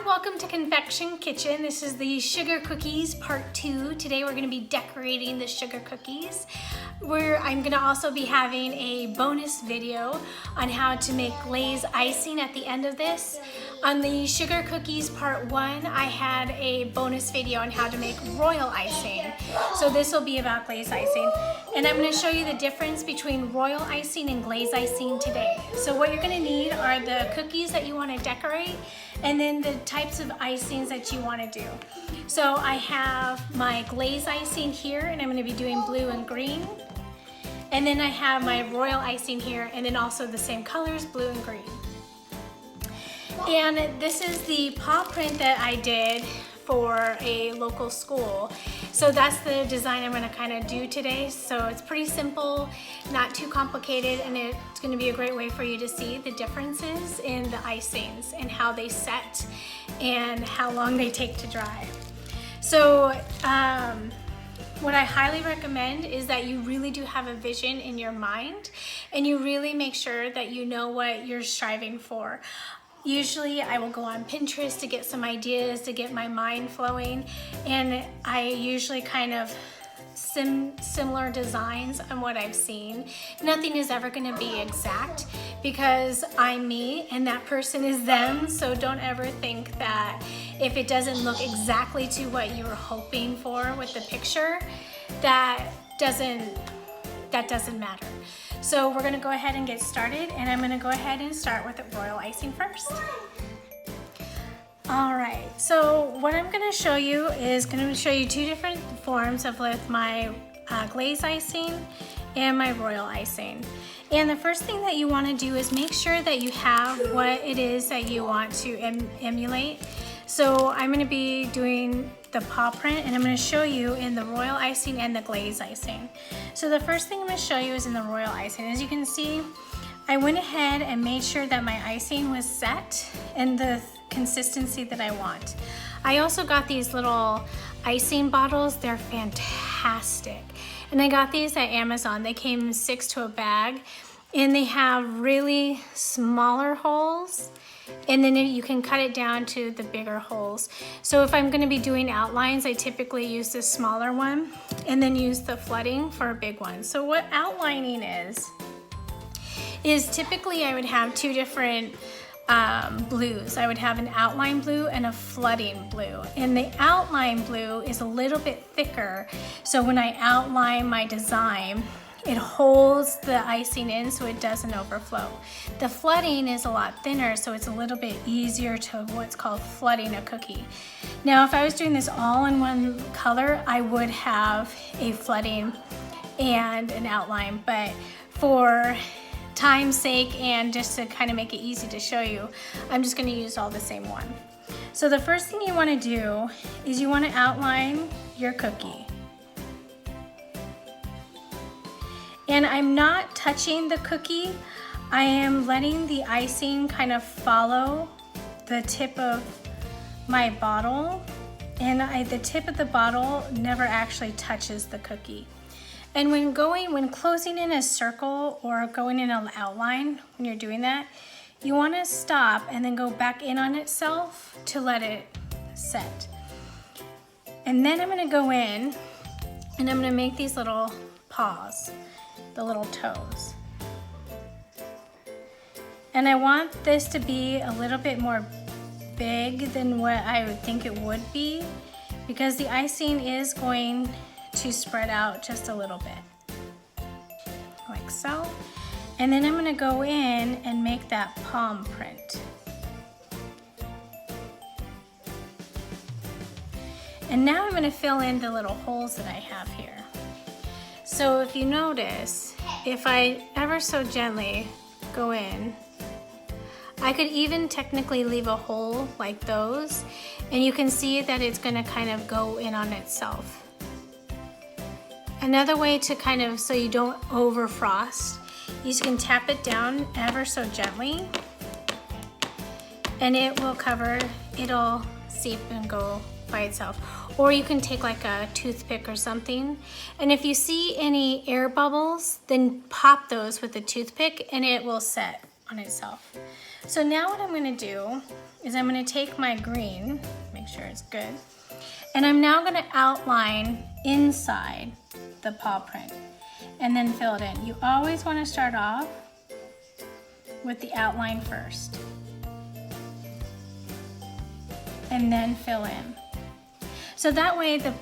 welcome to Confection Kitchen. This is the sugar cookies part 2. Today we're going to be decorating the sugar cookies. I'm going to also be having a bonus video on how to make glaze icing at the end of this. On the sugar cookies part 1, I had a bonus video on how to make royal icing. So this will be about glaze icing. And I'm going to show you the difference between royal icing and glaze icing today. So what you're going to need are the cookies that you want to decorate and then the types of icings that you want to do. So I have my glaze icing here, and I'm going to be doing blue and green. And then I have my royal icing here, and then also the same colors, blue and green. And this is the paw print that I did for a local school. So that's the design I'm going to kind of do today. So it's pretty simple, not too complicated, and it's going to be a great way for you to see the differences in the icings and how they set and how long they take to dry. So what I highly recommend is that you really do have a vision in your mind and you really make sure that you know what you're striving for. Usually I will go on Pinterest to get some ideas, to get my mind flowing, and I usually kind of similar designs on what I've seen. Nothing is ever going to be exact because I'm me and that person is them, so don't ever think that if it doesn't look exactly to what you were hoping for with the picture, that doesn't matter. So we're going to go ahead and get started, and I'm going to go ahead and start with the royal icing first. Alright, so what I'm going to show you is going to show you two different forms of with my glaze icing and my royal icing. And the first thing that you want to do is make sure that you have what it is that you want to emulate. So I'm going to be doing the paw print, and I'm going to show you in the royal icing and the glaze icing. So the first thing I'm going to show you is in the royal icing. As you can see, I went ahead and made sure that my icing was set in the consistency that I want. I also got these little icing bottles. They're fantastic. And I got these at Amazon. They came 6 to a bag, and they have really smaller holes, and then you can cut it down to the bigger holes. So if I'm going to be doing outlines, I typically use this smaller one and then use the flooding for a big one. So what outlining is typically I would have two different blues. I would have an outline blue and a flooding blue. And the outline blue is a little bit thicker, so when I outline my design, it holds the icing in so it doesn't overflow. The flooding is a lot thinner, so it's a little bit easier to what's called flooding a cookie. Now, if I was doing this all in one color, I would have a flooding and an outline, but for time's sake and just to kind of make it easy to show you, I'm just going to use all the same one. So the first thing you want to do is you want to outline your cookie. And I'm not touching the cookie. I am letting the icing kind of follow the tip of my bottle, and the tip of the bottle never actually touches the cookie. And when closing in a circle or going in an outline, when you're doing that, you want to stop and then go back in on itself to let it set. And then I'm going to go in and I'm going to make these little paws, the little toes. And I want this to be a little bit more big than what I would think it would be, because the icing is going to spread out just a little bit, like so. And then I'm going to go in and make that palm print. And now I'm going to fill in the little holes that I have here. So if you notice, if I ever so gently go in, I could even technically leave a hole like those, and you can see that it's going to kind of go in on itself. Another way to kind of, so you don't over frost, you can tap it down ever so gently, and it will cover, it'll seep and go by itself. Or you can take like a toothpick or something, and if you see any air bubbles, then pop those with a toothpick and it will set on itself. So now what I'm going to do is I'm gonna take my green, make sure it's good, and I'm now gonna outline inside the paw print and then fill it in. You always wanna start off with the outline first and then fill in. So that way the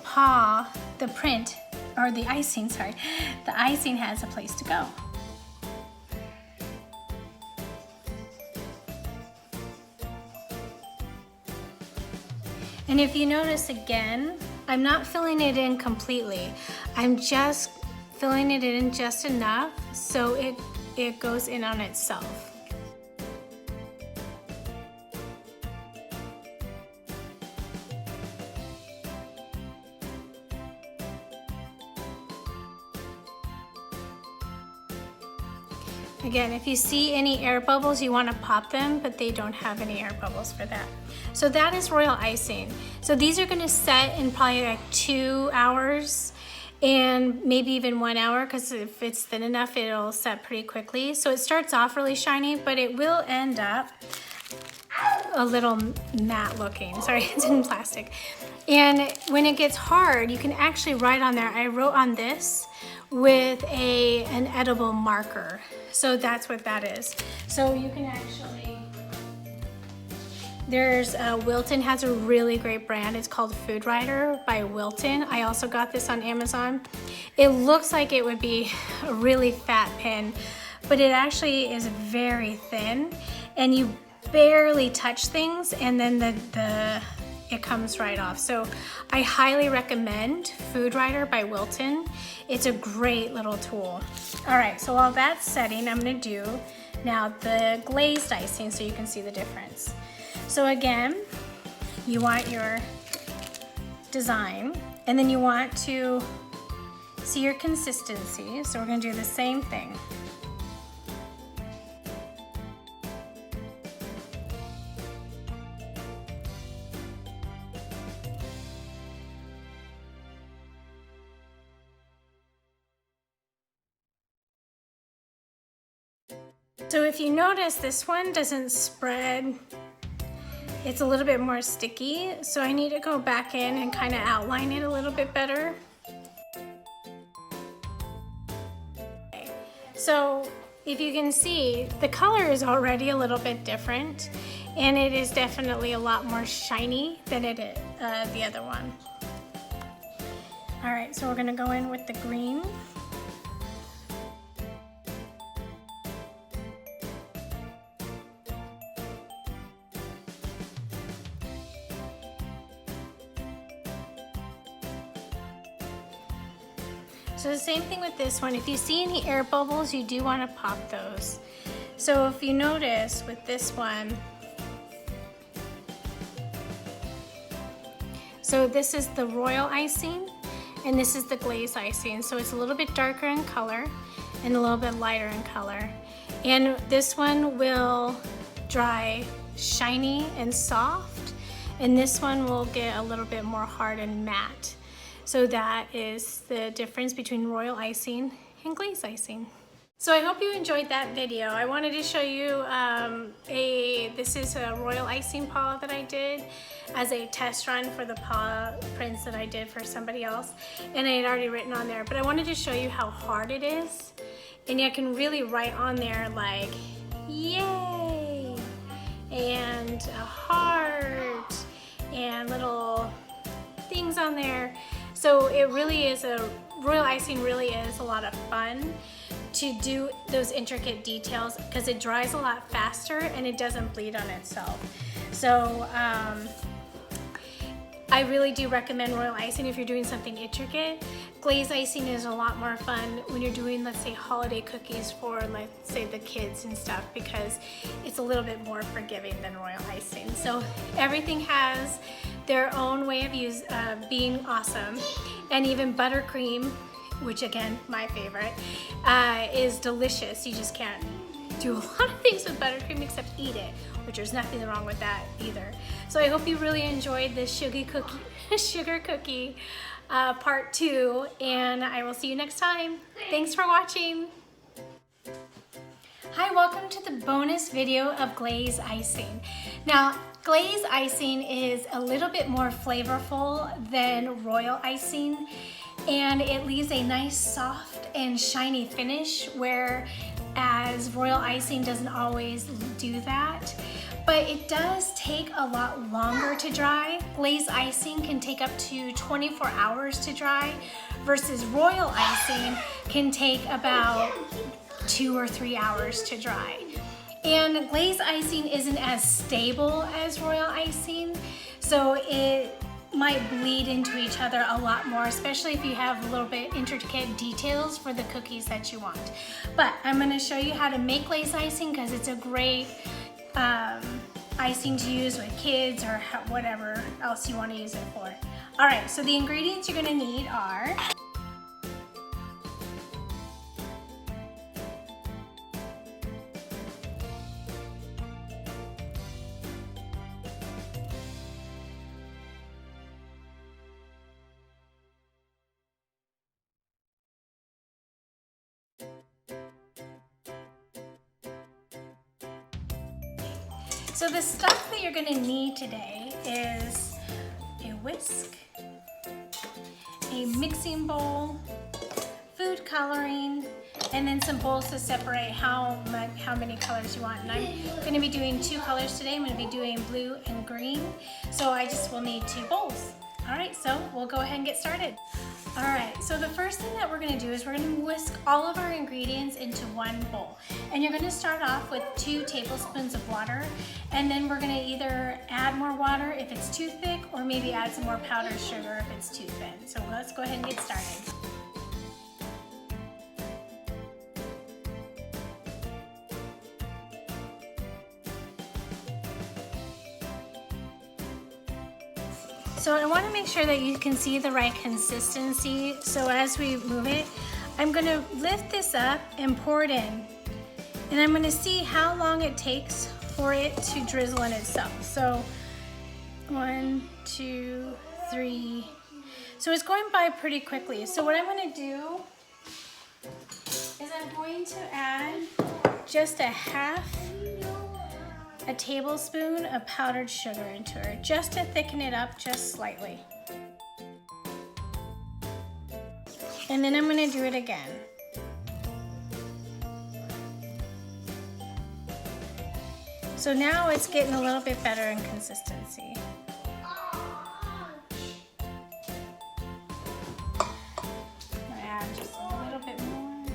print, or the icing, sorry, the icing has a place to go. And if you notice again, I'm not filling it in completely. I'm just filling it in just enough so it goes in on itself. Again, if you see any air bubbles, you want to pop them, but they don't have any air bubbles for that. So that is royal icing. So these are going to set in probably like 2 hours and maybe even 1 hour, because if it's thin enough, it'll set pretty quickly. So it starts off really shiny, but it will end up a little matte looking. Sorry, it's in plastic. And when it gets hard, you can actually write on there. I wrote on this with an edible marker. So that's what that is. So you can actually, there's Wilton has a really great brand. It's called Food Writer by Wilton. I also got this on Amazon. It looks like it would be a really fat pen, but it actually is very thin, and you barely touch things, and then it comes right off. So I highly recommend Food Writer by Wilton. It's a great little tool. All right, so while that's setting, I'm gonna do now the glazed icing so you can see the difference. So again, you want your design, and then you want to see your consistency. So we're gonna do the same thing. So if you notice, this one doesn't spread. It's a little bit more sticky, so I need to go back in and kind of outline it a little bit better. Okay. So if you can see, the color is already a little bit different, and it is definitely a lot more shiny than it is the other one. All right, so we're gonna go in with the green. So the same thing with this one. If you see any air bubbles, you do want to pop those. So if you notice with this one, so this is the royal icing and this is the glaze icing. So it's a little bit darker in color and a little bit lighter in color. And this one will dry shiny and soft, and this one will get a little bit more hard and matte. So that is the difference between royal icing and glaze icing. So I hope you enjoyed that video. I wanted to show you this is a royal icing paw that I did as a test run for the paw prints that I did for somebody else. And I had already written on there, but I wanted to show you how hard it is. And you can really write on there like, yay, and a heart, and little things on there. So it really is royal icing really is a lot of fun to do those intricate details because it dries a lot faster and it doesn't bleed on itself. So I really do recommend royal icing if you're doing something intricate. Glaze icing is a lot more fun when you're doing, let's say, holiday cookies for, let's say, the kids and stuff, because it's a little bit more forgiving than royal icing. So everything has their own way of being awesome. And even buttercream, which again, my favorite, is delicious. You just can't do a lot of things with buttercream except eat it, which there's nothing wrong with that either. So I hope you really enjoyed this sugar cookie part 2, and I will see you next time. Thanks for watching. Hi, welcome to the bonus video of glaze icing. Now, Glaze icing is a little bit more flavorful than royal icing, and it leaves a nice soft and shiny finish, whereas royal icing doesn't always do that. But it does take a lot longer to dry. Glaze icing can take up to 24 hours to dry, versus royal icing can take about 2 or 3 hours to dry. And glaze icing isn't as stable as royal icing, so it might bleed into each other a lot more, especially if you have a little bit intricate details for the cookies that you want. But I'm going to show you how to make glaze icing because it's a great icing to use with kids or whatever else you want to use it for. All right, so the ingredients you're going to need are So the stuff that you're going to need today is a whisk, a mixing bowl, food coloring, and then some bowls to separate how many colors you want. And I'm going to be doing 2 colors today. I'm going to be doing blue and green. So I just will need 2 bowls. All right, so we'll go ahead and get started. All right, so the first thing that we're going to do is we're going to whisk all of our ingredients into one bowl. And you're going to start off with 2 tablespoons of water, and then we're going to either add more water if it's too thick, or maybe add some more powdered sugar if it's too thin. So let's go ahead and get started. So I want to make sure that you can see the right consistency. So as we move it, I'm going to lift this up and pour it in. And I'm going to see how long it takes for it to drizzle in itself. So 1, 2, 3. So it's going by pretty quickly. So what I'm going to do is I'm going to add just a tablespoon of powdered sugar into it, just to thicken it up just slightly. And then I'm going to do it again. So now it's getting a little bit better in consistency. Add just a little bit more.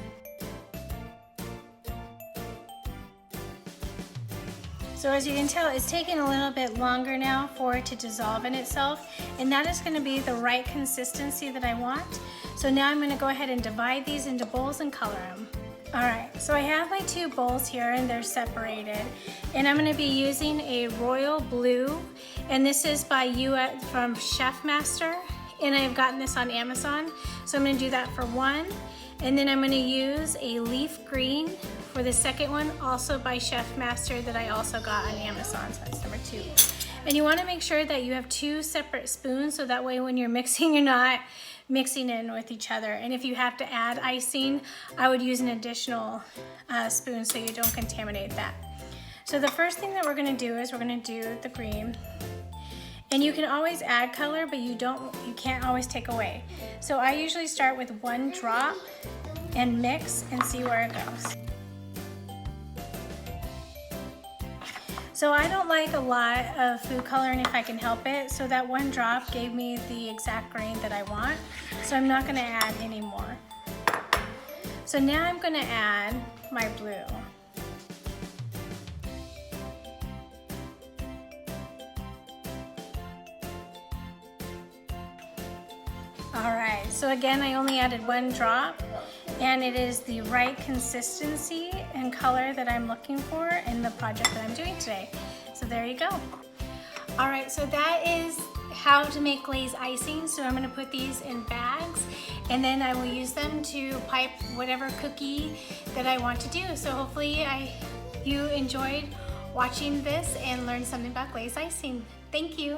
So as you can tell, it's taking a little bit longer now for it to dissolve in itself, and that is going to be the right consistency that I want. So now I'm going to go ahead and divide these into bowls and color them. All right, so I have my 2 bowls here and they're separated, and I'm going to be using a royal blue, and this is from Chef Master, and I've gotten this on Amazon. So I'm going to do that for 1, and then I'm going to use a leaf green for the second one, also by Chef Master, that I also got on Amazon. So that's number 2. And you want to make sure that you have 2 separate spoons, so that way when you're mixing, you're not mixing in with each other. And if you have to add icing, I would use an additional spoon so you don't contaminate that. So the first thing that we're going to do is we're going to do the green. And you can always add color, but you can't always take away. So I usually start with 1 drop and mix and see where it goes. So I don't like a lot of food coloring if I can help it, so that 1 drop gave me the exact grain that I want, so I'm not going to add any more. So now I'm going to add my blue. Alright, so again I only added 1 drop, and it is the right consistency and color that I'm looking for in the project that I'm doing today. So there you go. Alright, so that is how to make glaze icing. So I'm going to put these in bags, and then I will use them to pipe whatever cookie that I want to do. So hopefully you enjoyed watching this and learned something about glaze icing. Thank you.